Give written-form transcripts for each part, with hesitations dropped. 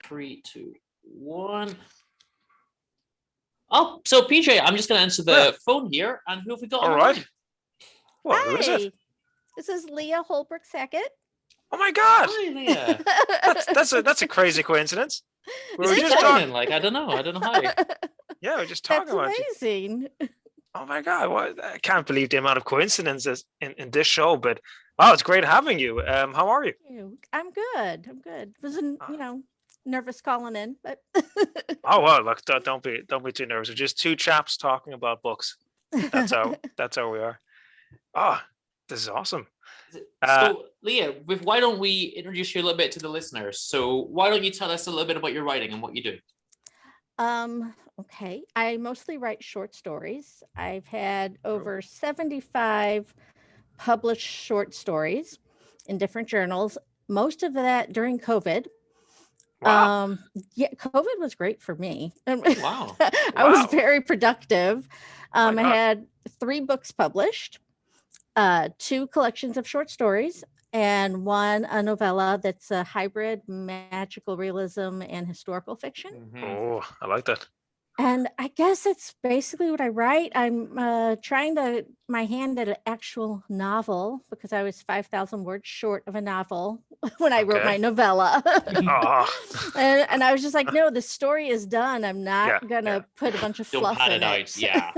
3, 2, 1. Oh, so PJ, I'm just going to answer the phone here. And who have we got on the line? Well, who is it? This is Leah Holbrook Sackett. Oh my God! Hi, Leah. that's a crazy coincidence. We were just talking, like, I don't know how. Yeah, we're just talking about you. That's amazing. Oh my God! What? I can't believe the amount of coincidences in this show. But wow, it's great having you. How are you? I'm good. Wasn't nervous calling in, but Oh well, look, don't be too nervous. We're just two chaps talking about books. That's how we are. Oh, this is awesome. So, Leah, why don't we introduce you a little bit to the listeners? So, why don't you tell us a little bit about your writing and what you do? Okay. I mostly write short stories. I've had over 75 published short stories in different journals. Most of that during COVID. Wow. Yeah, COVID was great for me. Wow. I was very productive. I had 3 books published, 2 collections of short stories, and a novella that's a hybrid magical realism and historical fiction. Mm-hmm. Oh, I like that. And I guess it's basically what I write. I'm trying my hand at an actual novel because I was 5,000 words short of a novel when I wrote my novella. and I was just like, no, the story is done. I'm not going to put a bunch of fluff in it. Yeah.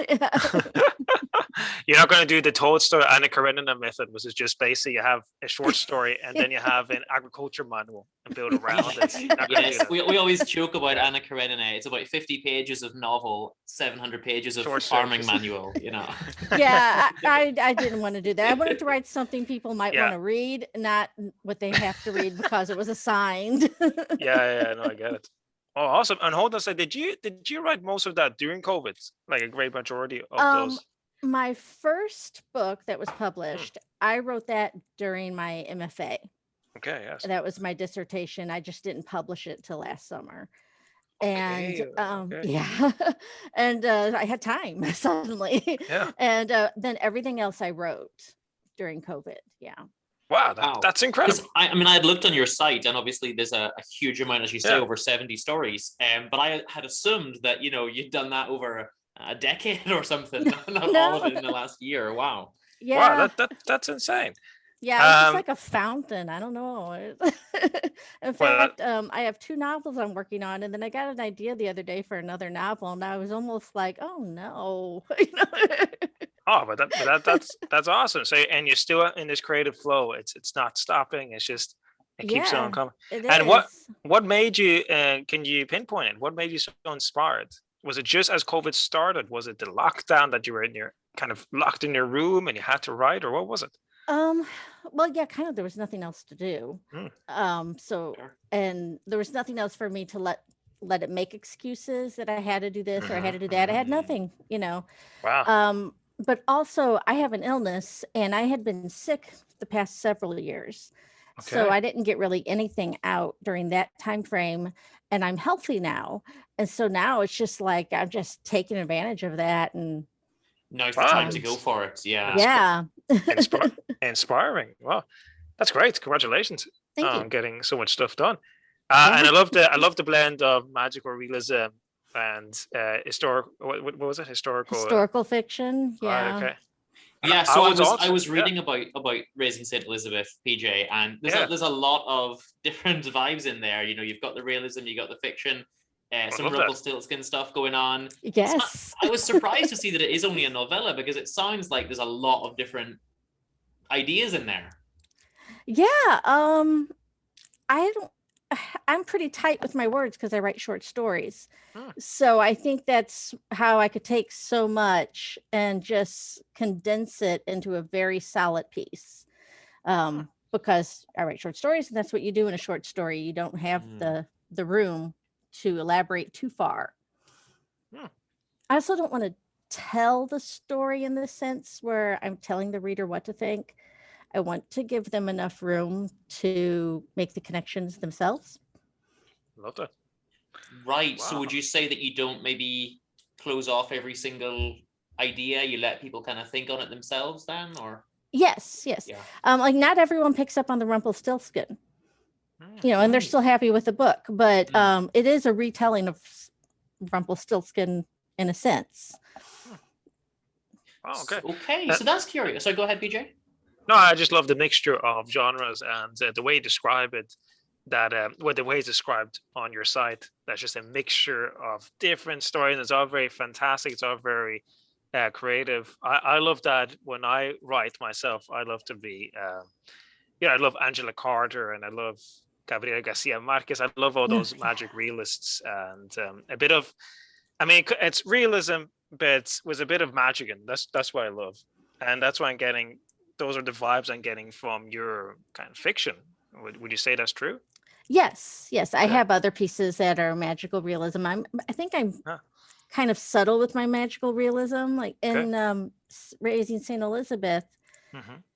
You're not going to do the Tolstoy Anna Karenina method, which is just basically you have a short story and then you have an agriculture manual and build around it. Yes, we always joke about Anna Karenina. It's about 50 pages of novel, 700 pages of farming manual, Yeah, I didn't want to do that. I wanted to write something people might want to read, not what they have to read because it was assigned. No, I get it. Oh, awesome. And hold on a second, did you write most of that during COVID? Like a great majority of those? My first book that was published, I wrote that during my MFA. Okay, yes. That was my dissertation. I just didn't publish it till last summer. Okay, And and I had time suddenly. Yeah. And then everything else I wrote during COVID. Yeah. Wow, that's incredible. I mean, I had looked on your site, and obviously there's a huge amount, as you say, over 70 stories. But I had assumed that you'd done that over a decade or something, not all of it in the last year. Wow. Yeah. Wow, that's insane. Yeah, it's just like a fountain. I don't know. In fact, I have 2 novels I'm working on, and then I got an idea the other day for another novel, and I was almost like, "Oh no!" Oh, but that's awesome. So, and you're still in this creative flow. It's not stopping. It keeps on coming. And what made you? Can you pinpoint it? What made you so inspired? Was it just as COVID started? Was it the lockdown that you were kind of locked in your room and you had to write, or what was it? Well, yeah, kind of. There was nothing else to do. And there was nothing else for me to let it make excuses that I had to do this or I had to do that. I had nothing, Wow. But also I have an illness and I had been sick the past several years. Okay. So I didn't get really anything out during that time frame, and I'm healthy now. And so now it's just like I'm just taking advantage of that, and now's the time to go for it. Yeah. Inspiring. Wow, that's great. Congratulations on getting so much stuff done. And I love the blend of magical realism and historical. What was it? Historical fiction. Yeah. Okay. Yeah, so I was reading about Raising Saint Elizabeth, PJ, and there's a lot of different vibes in there. You've got the realism, you got the fiction, some Rumpelstiltskin stuff going on. Yes. I was surprised to see that it is only a novella because it sounds like there's a lot of different ideas in there. Yeah, I'm pretty tight with my words because I write short stories. So I think that's how I could take so much and just condense it into a very solid piece. Because I write short stories, and that's what you do in a short story. You don't have the room to elaborate too far. I also don't want to tell the story in the sense where I'm telling the reader what to think. I want to give them enough room to make the connections themselves. Love that. Right. Wow. So would you say that you don't maybe close off every single idea? You let people kind of think on it themselves then, or? Yes. Yeah. Like not everyone picks up on the Rumpelstiltskin. and they're still happy with the book, but it is a retelling of Rumpelstiltskin in a sense. Oh, okay. Okay, so that's curious. So go ahead, BJ. No, I just love the mixture of genres and the way you describe it. That the way it's described on your site, that's just a mixture of different stories. It's all very fantastic. It's all very creative. I love that when I write myself. I love to be, I love Angela Carter and I love Gabriel Garcia Marquez. I love all those magic realists and a bit of, it's realism, but with a bit of magic, and that's what I love, and that's why I'm getting. Those are the vibes I'm getting from your kind of fiction. Would you say that's true? Yes. I have other pieces that are magical realism. I think I'm kind of subtle with my magical realism. Like in Raising St. Elizabeth,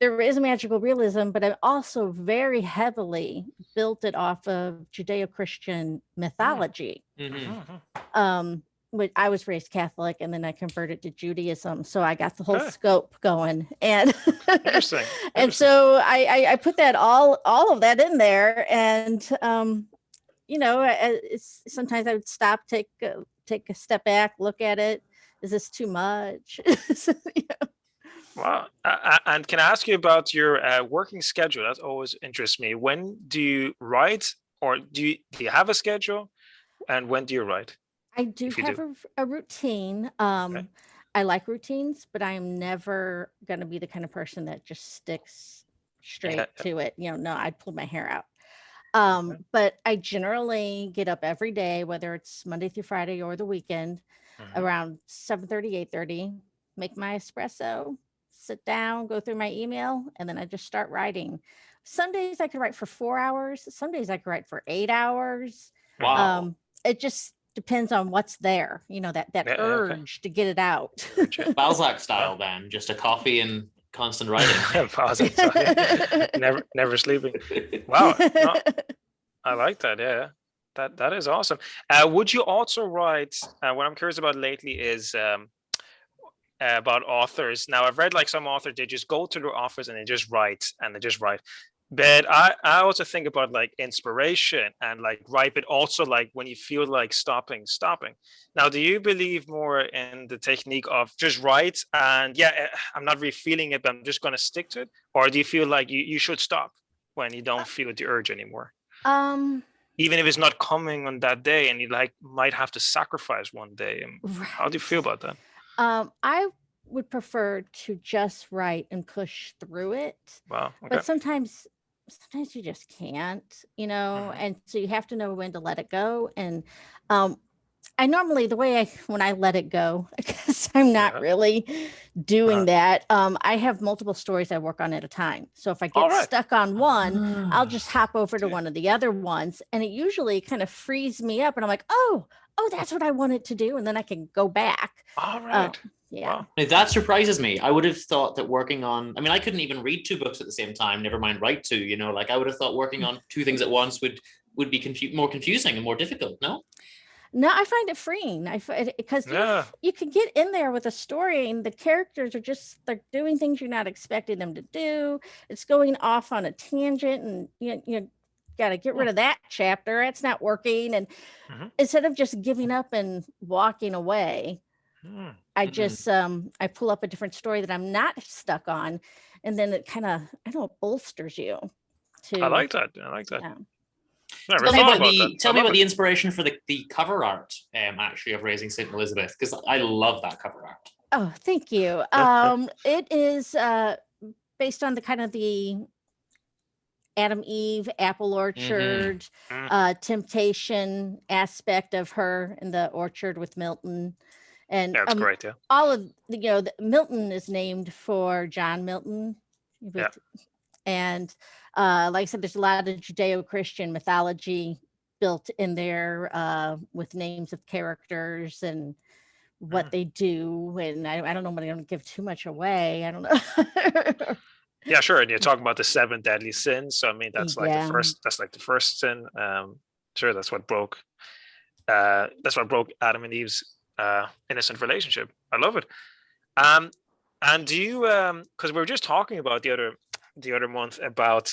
there is magical realism, but I also very heavily built it off of Judeo-Christian mythology. I was raised Catholic and then I converted to Judaism. So I got the whole scope going. And Interesting. And so I put that all of that in there. And, sometimes I would stop, take a step back, look at it. Is this too much? Wow. And can I ask you about your working schedule? That always interests me. When do you write, or do you have a schedule? And when do you write? I do have a routine. I like routines, but I am never going to be the kind of person that just sticks straight to it. No, I'd pull my hair out. But I generally get up every day, whether it's Monday through Friday or the weekend, around 7:30, 8:30, make my espresso, sit down, go through my email, and then I just start writing. Some days I could write for 4 hours. Some days I could write for 8 hours. Wow. It just depends on what's there, that urge to get it out. Balzac style, then, just a coffee and constant writing. Balzac style. never sleeping. Wow. No, I like that. Yeah, that is awesome. Would you also write? What I'm curious about lately is about authors. Now, I've read like some authors, they just go to their office and they just write. But I also think about like inspiration and like write, but also like when you feel like stopping. Now, do you believe more in the technique of just write and I'm not really feeling it, but I'm just going to stick to it? Or do you feel like you should stop when you don't feel the urge anymore? Even if it's not coming on that day and you like might have to sacrifice one day. How do you feel about that? I would prefer to just write and push through it. Wow. Okay. But sometimes you just can't, and so you have to know when to let it go. And I normally, when I let it go, because I'm not really doing that, I have multiple stories I work on at a time. So if I get stuck on one, I'll just hop over to one of the other ones, and it usually kind of frees me up, and I'm like, oh, that's what I wanted to do, and then I can go back. All right. Yeah. Wow. That surprises me. I would have thought that working on, I couldn't even read 2 books at the same time, never mind write 2, like I would have thought working on 2 things at once would be more confusing and more difficult, no? No, I find it freeing. Because you can get in there with a story and the characters are they're doing things you're not expecting them to do. It's going off on a tangent and you got to get rid of that chapter. It's not working. And instead of just giving up and walking away, I just, I pull up a different story that I'm not stuck on. And then it kind of, bolsters you. I like that. Yeah. Tell me about the inspiration for the cover art, actually, of Raising St. Elizabeth, because I love that cover art. Oh, thank you. It is based on the kind of the Adam Eve apple orchard temptation aspect of her in the orchard with Milton. And that's great. Yeah, all of Milton is named for John Milton. And like I said, there's a lot of Judeo-Christian mythology built in there with names of characters and what they do. And I don't know, but I don't give too much away. I don't know. Yeah, sure. And you're talking about the 7 deadly sins. So that's like the first. That's like the first sin. Sure, that's what broke Adam and Eve's innocent relationship. I love it. And do you? Because we were just talking about the other month about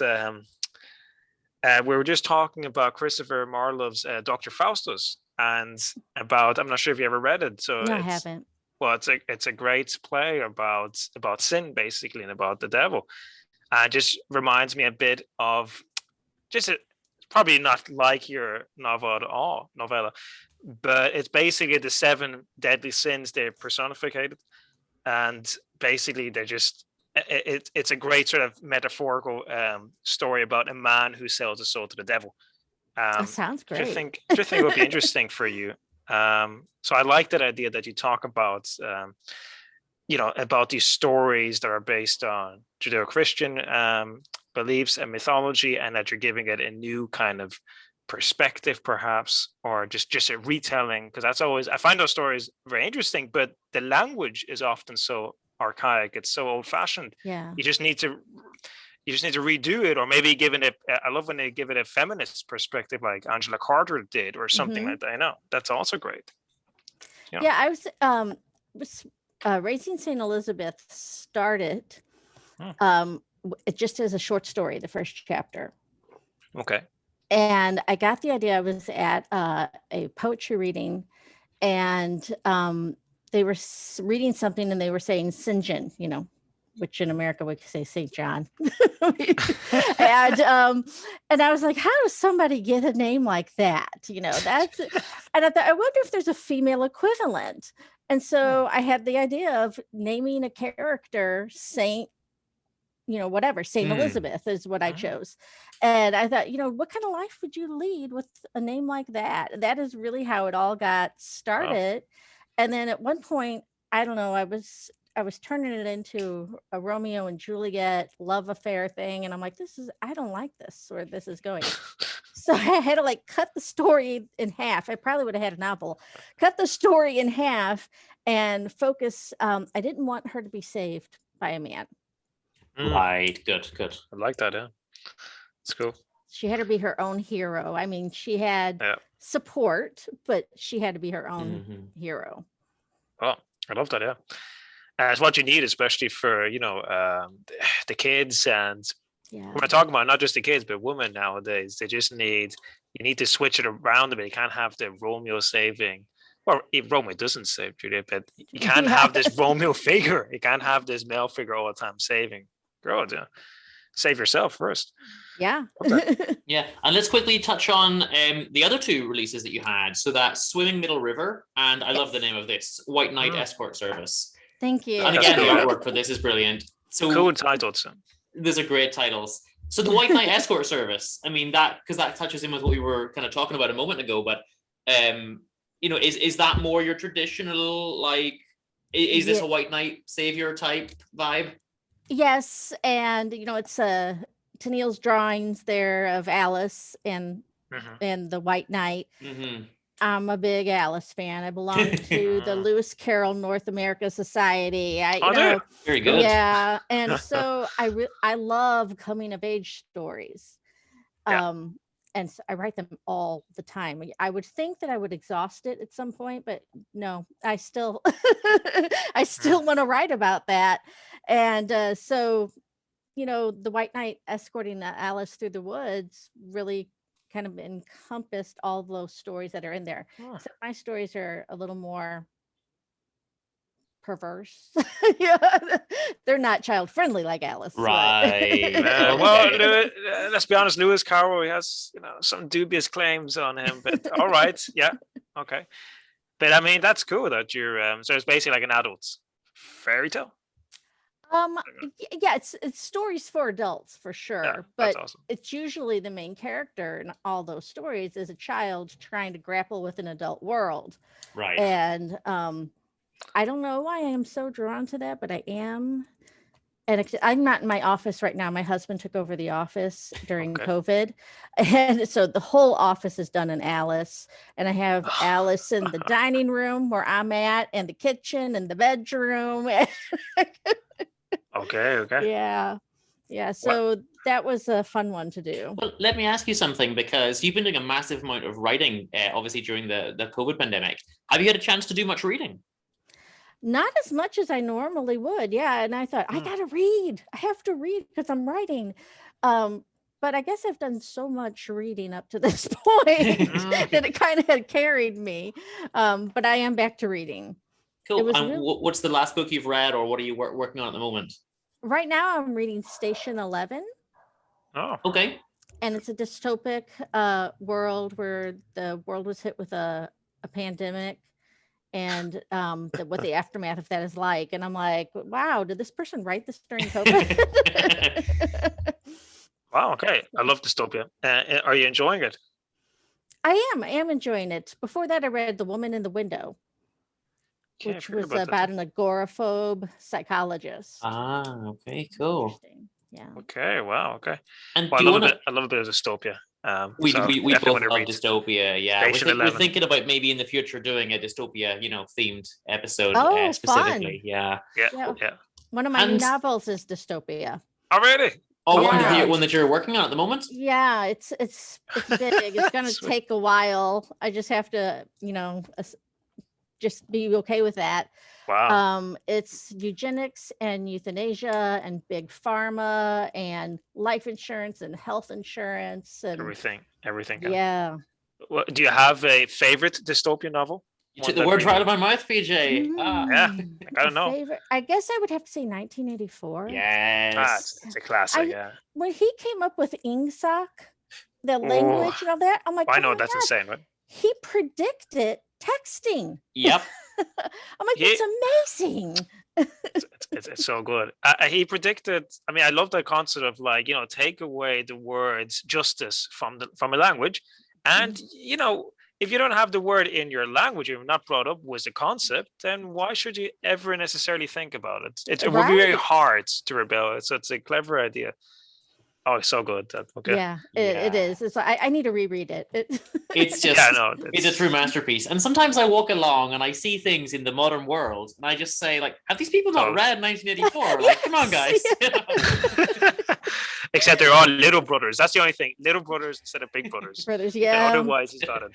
We were just talking about Christopher Marlowe's Dr. Faustus, and I'm not sure if you ever read it. So no, I haven't. Well, it's a great play about sin, basically, and about the devil. It just reminds me a bit of probably not like your novel at all, novella, but it's basically the 7 deadly sins. They're personified, and basically they're just it's a great sort of metaphorical story about a man who sells his soul to the devil. That sounds great. I think it would be interesting for you. So I like that idea that you talk about, about these stories that are based on Judeo-Christian beliefs and mythology, and that you're giving it a new kind of perspective, perhaps, or just a retelling. Because that's always, I find those stories very interesting, but the language is often so archaic. It's so old-fashioned. Yeah. You just need to redo it, or maybe giving it. I love when they give it a feminist perspective, like Angela Carter did, or something like that. I know that's also great. Yeah, I was Raising St. Elizabeth started just as a short story, the first chapter. Okay. And I got the idea. I was at a poetry reading, and they were reading something, and they were saying St. John, which in America we could say St. John. And I was like, how does somebody get a name like that? That's, and I thought, I wonder if there's a female equivalent. And so I had the idea of naming a character Saint, Saint Elizabeth is what I chose. And I thought, what kind of life would you lead with a name like that? That is really how it all got started. Wow. And then at one point, I don't know, I was turning it into a Romeo and Juliet love affair thing. And I'm like, I don't like this, where this is going. So I had to cut the story in half. I probably would have had a novel, cut the story in half and focus. I didn't want her to be saved by a man. Right. Good. I like that. Yeah. It's cool. She had to be her own hero. I mean, she had support, but she had to be her own hero. Oh, I love that. Yeah. It's what you need, especially for, the kids. And we're talking about not just the kids, but women nowadays. They just you need to switch it around a bit. You can't have the Romeo saving. Well, if Romeo doesn't save Juliet, but you can't have this Romeo figure. You can't have this male figure all the time saving girls. Yeah. Save yourself first. Yeah. Yeah. And let's quickly touch on the other 2 releases that you had. So that's Swimming Middle River, and I love the name of this, White Knight Escort Service. Thank you. And again, the artwork for this is brilliant. So cool titles. Those are great titles. So the White Knight Escort Service, I mean, because that touches in with what we were kind of talking about a moment ago, but is that more your traditional, is this a White Knight savior type vibe? Yes. And it's Tennille's drawings there of Alice and the White Knight. I'm a big Alice fan. I belong to the Lewis Carroll North America Society. Very good. Yeah, and so I love coming of age stories, and so I write them all the time. I would think that I would exhaust it at some point, but no, I still want to write about that. And so, the White Knight escorting Alice through the woods really kind of encompassed all those stories that are in there. So my stories are a little more perverse. They're not child friendly like Alice. Right. Well, let's be honest, Lewis Carroll, he has some dubious claims on him, but all right. Yeah. Okay. But I mean, that's cool that you're so it's basically like an adult fairy tale. Yeah, it's stories for adults for sure, but awesome. It's usually the main character in all those stories is a child trying to grapple with an adult world. Right. And I don't know why I am so drawn to that, but I am. And I'm not in my office right now. My husband took over the office during COVID. And so the whole office is done in Alice. And I have Alice in the dining room where I'm at, and the kitchen and the bedroom. Okay. Yeah. So that was a fun one to do. Well, let me ask you something, because you've been doing a massive amount of writing, obviously during the COVID pandemic. Have you had a chance to do much reading? Not as much as I normally would. Yeah. And I thought, I got to read. I have to read because I'm writing. but I guess I've done so much reading up to this point that it kind of had carried me. But I am back to reading. Cool. And what's the last book you've read, or what are you working on at the moment? Right now, I'm reading Station 11. Oh, okay. And it's a dystopic world where the world was hit with a pandemic, and what the aftermath of that is like. And I'm like, wow, did this person write this during COVID? Wow, okay. I love dystopia. Are you enjoying it? I am enjoying it. Before that, I read The Woman in the Window, which was about an agoraphobe psychologist. Ah, okay, cool. Yeah. Okay, wow, okay. And well, I love a bit of dystopia. We both love dystopia, yeah. We're thinking about maybe in the future doing a dystopia, themed episode specifically. Fun. Yeah. One of my new novels is dystopia. Oh, really? Oh, yeah. One that you're working on at the moment? Yeah, it's big. It's going to take a while. I just have to, just be okay with that. Wow. It's eugenics and euthanasia and big pharma and life insurance and health insurance and everything. Yeah. Well, do you have a favorite dystopian novel? You took the words right out of my mouth, PJ. Yeah, I don't know. I guess I would have to say 1984. Yes. It's a classic, yeah. When he came up with Ingsoc, the language and all that, I'm like, I know, that's insane, right? He predicted texting. Yep. I'm like, that's amazing. It's so good. He predicted, I love the concept of take away the words justice from a language. And, if you don't have the word in your language, you're not brought up with the concept, then why should you ever necessarily think about it? It would be very hard to rebel. So it's a clever idea. Oh, it's so good. Okay. Yeah, it is. It's I need to reread it. It's just it's a true masterpiece. And sometimes I walk along and I see things in the modern world, and I just say, like, have these people not read 1984? Like, come on, guys. Except they're all little brothers. That's the only thing. Little brothers instead of big brothers. Otherwise, he's got it.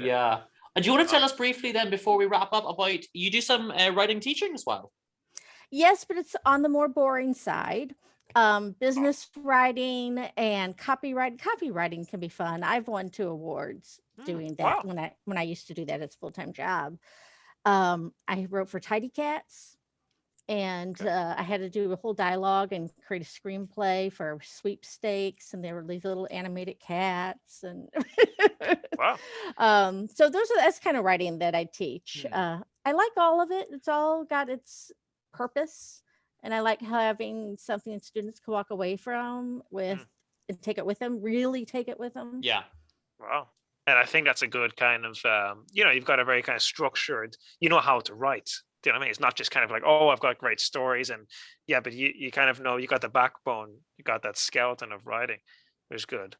Yeah. And do you want to tell us briefly then, before we wrap up, about you do some writing teaching as well? Yes, but it's on the more boring side. Business writing and copywriting. Copywriting can be fun. I've won 2 awards doing that when I used to do that as a full-time job. I wrote for Tidy Cats, and I had to do a whole dialogue and create a screenplay for sweepstakes, and there were these little animated cats, and so that's kind of writing that I teach. I like all of it. It's all got its purpose. And I like having something students can walk away from with and take it with them, really take it with them. Yeah. Wow. And I think that's a good kind of, you've got a very kind of structured, how to write. Do you know what I mean? It's not just kind of like, oh, I've got great stories. And but you kind of know, you got the backbone, you got that skeleton of writing, which is good.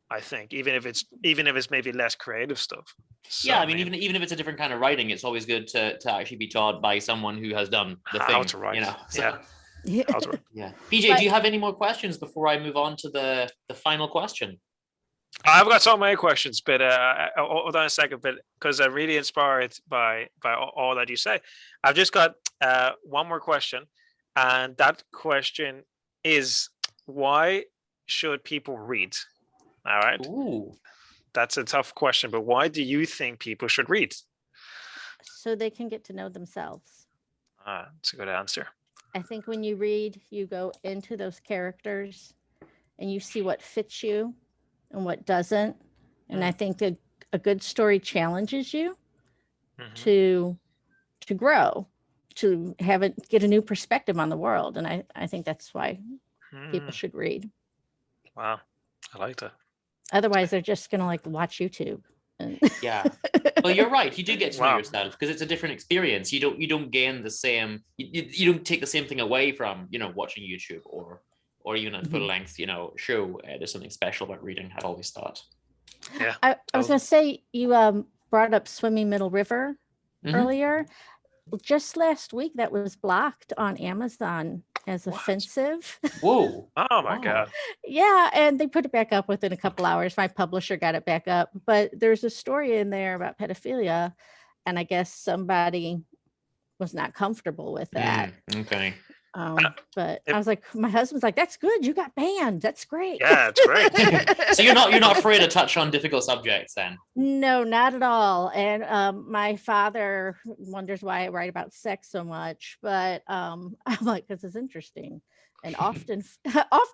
I think even if it's maybe less creative stuff. So, yeah, even if it's a different kind of writing, it's always good to actually be taught by someone who has done the thing. How to write. So. Yeah. How to write. Yeah. PJ, do you have any more questions before I move on to the final question? I've got so many questions, but hold on a second, but because I'm really inspired by all that you say. I've just got one more question, and that question is, why should people read? All right. Ooh. That's a tough question, but why do you think people should read? So they can get to know themselves. That's a good answer. I think when you read, you go into those characters and you see what fits you and what doesn't. And I think a good story challenges you to grow, to get a new perspective on the world. And I think that's why people should read. Wow. I like that. Otherwise, they're just going to watch YouTube. Yeah. Well, you're right. You do get to know yourself because it's a different experience. You don't gain the same. You don't take the same thing away from watching YouTube or even a full length show. There's something special about reading. I've always thought. Yeah. I was going to say, you brought up Swimming Middle River earlier. Just last week, that was blocked on Amazon as offensive. Whoa. Oh my God. Yeah, and they put it back up within a couple hours. My publisher got it back up, but there's a story in there about pedophilia, and I guess somebody was not comfortable with that. Okay. But I was like, my husband's like, that's good. You got banned. That's great. Yeah, it's great. So you're not afraid to touch on difficult subjects then? No, not at all. And my father wonders why I write about sex so much, but I'm like, because it's interesting. And often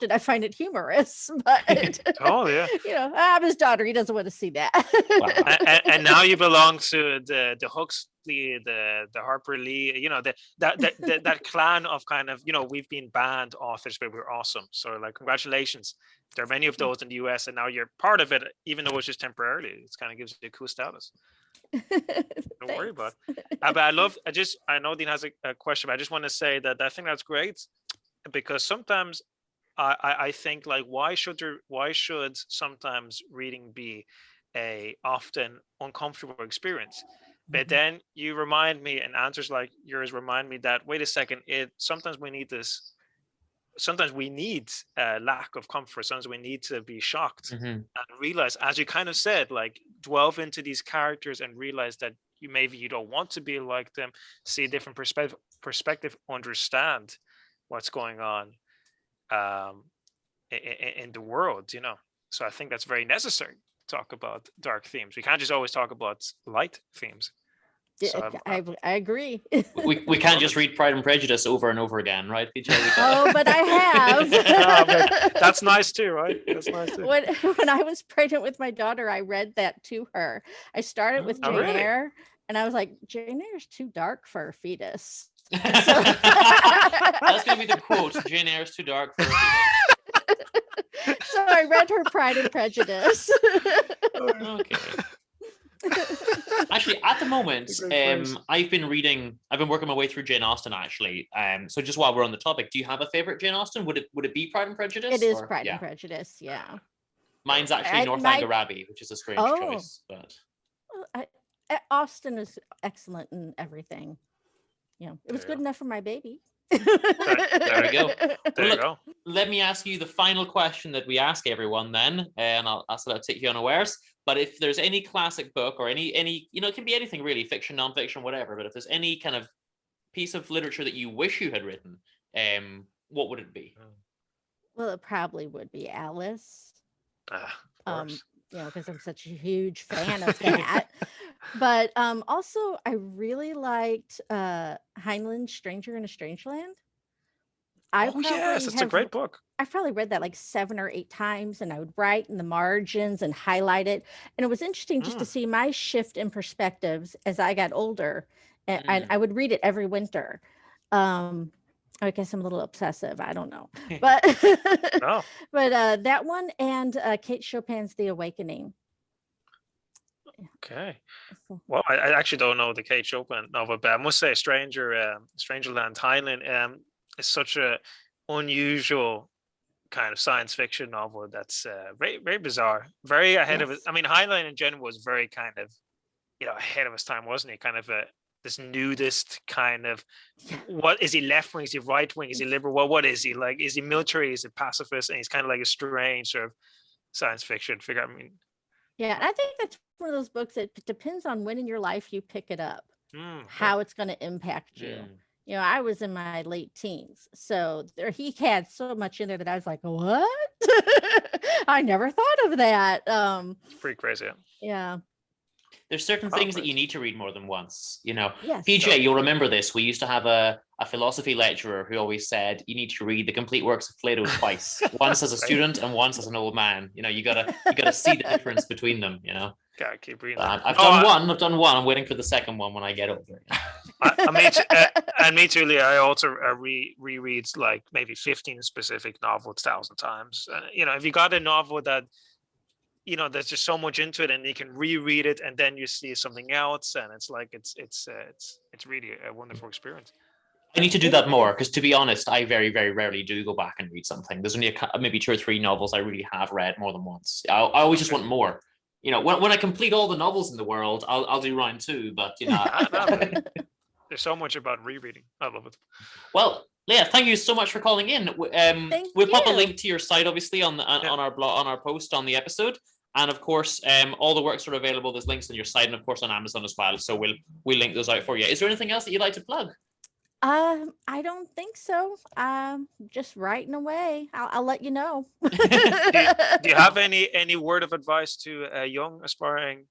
I find it humorous, but oh yeah, I'm his daughter. He doesn't want to see that. Wow. and now you belong to the Huxley, the Harper Lee, that clan of kind of, we've been banned authors, but we're awesome. So like, congratulations. There are many of those in the US, and now you're part of it, even though it's just temporarily. It kind of gives you a cool status. Don't worry about it. But I know Dean has a question, but I just want to say that I think that's great. Because sometimes I think like why should sometimes reading be a often uncomfortable experience? But then you remind me, and answers like yours remind me that wait a second, sometimes we need this. Sometimes we need a lack of comfort. Sometimes we need to be shocked and realize, as you kind of said, like delve into these characters and realize that maybe you don't want to be like them, see a different perspective, understand what's going on in the world, So I think that's very necessary to talk about dark themes. We can't just always talk about light themes. So I agree. We can't just read Pride and Prejudice over and over again, right? Oh, but I have. That's nice too, right? That's nice too. When I was pregnant with my daughter, I read that to her. I started with Jane Eyre, and I was like, Jane Eyre's too dark for a fetus. That's gonna be the quote. Jane Eyre's too dark for a So I read her Pride and Prejudice. Okay. Actually, at the moment, I've been working my way through Jane Austen. Actually, so just while we're on the topic, do you have a favorite Jane Austen? Would it be Pride and Prejudice? It is Pride and Prejudice. Yeah. Mine's actually Northanger Abbey, which is a strange choice, but Austen is excellent in everything. It was good enough for my baby. There we go. There you go. Let me ask you the final question that we ask everyone then, and I'll take you unawares. But if there's any classic book or any it can be anything really, fiction, nonfiction, whatever. But if there's any kind of piece of literature that you wish you had written, what would it be? Well, it probably would be Alice. Because I'm such a huge fan of that. But also, I really liked Heinlein's Stranger in a Strange Land. Yes, it's a great book. I've probably read that like 7 or 8 times, and I would write in the margins and highlight it. And it was interesting just to see my shift in perspectives as I got older. And I would read it every winter. I guess I'm a little obsessive. I don't know. But but that one and Kate Chopin's The Awakening. Okay. Well, I actually don't know the Kate Chopin novel, but I must say Strangerland Heinlein is such a unusual kind of science fiction novel that's very, very bizarre, very ahead of it. I mean, Heinlein in general was very kind of, ahead of his time, wasn't he? Kind of this nudist kind of, what is he, left wing, is he right wing, is he liberal? Well, what is he? Like, is he military, is he pacifist? And he's kind of like a strange sort of science fiction figure. I mean, yeah, I think that's one of those books that depends on when in your life you pick it up, how it's going to impact you. I was in my late teens, so he had so much in there that I was like, what? I never thought of that. It's pretty crazy. Yeah. There's certain things that you need to read more than once. Yes. PJ, you'll remember this. We used to have a philosophy lecturer who always said you need to read the complete works of Plato twice, once as a student and once as an old man. You gotta see the difference between them. Gotta keep reading. I've done one. I'm waiting for the second one when I get older. And me too, Leah. I also reread like maybe 15 specific novels 1,000 times. If you got a novel that there's just so much into it, and you can reread it, and then you see something else, and it's like it's really a wonderful experience. I need to do that more because, to be honest, I very, very rarely do go back and read something. There's only maybe 2 or 3 novels I really have read more than once. I always just want more. When I complete all the novels in the world, I'll do round 2. But there's so much about rereading. I love it. Well, Leah, thank you so much for calling in. We'll pop a link to your site, obviously, on our blog, on our post on the episode. And of course, all the works are available. There's links on your site, and of course on Amazon as well. So we'll link those out for you. Is there anything else that you'd like to plug? I don't think so. Just writing away. I'll let you know. Do you have any word of advice to young aspiring,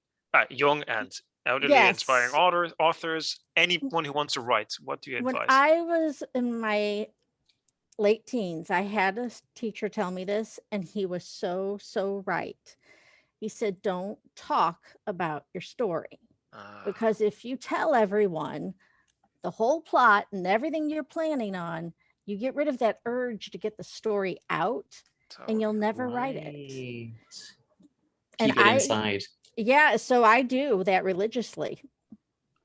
young and elderly inspiring authors, anyone who wants to write? What do you advise? When I was in my late teens, I had a teacher tell me this, and he was so right. He said, don't talk about your story, because if you tell everyone the whole plot and everything you're planning on, you get rid of that urge to get the story out, and you'll never write it. Keep it inside. Yeah, so I do that religiously.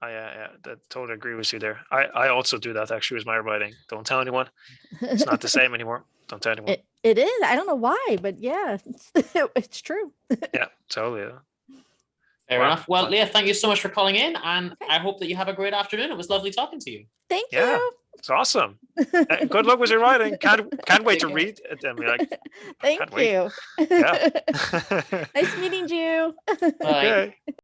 I totally agree with you there. I also do that actually with my writing. Don't tell anyone. It's not the same anymore. Don't tell anyone. It is. I don't know why, but yeah, it's true. Yeah, totally. Fair enough. Well, Leah, thank you so much for calling in, and I hope that you have a great afternoon. It was lovely talking to you. Thank you. It's awesome. Good luck with your writing. Can't wait to read it. And be like, thank you. Yeah. Nice meeting you. Bye. Okay.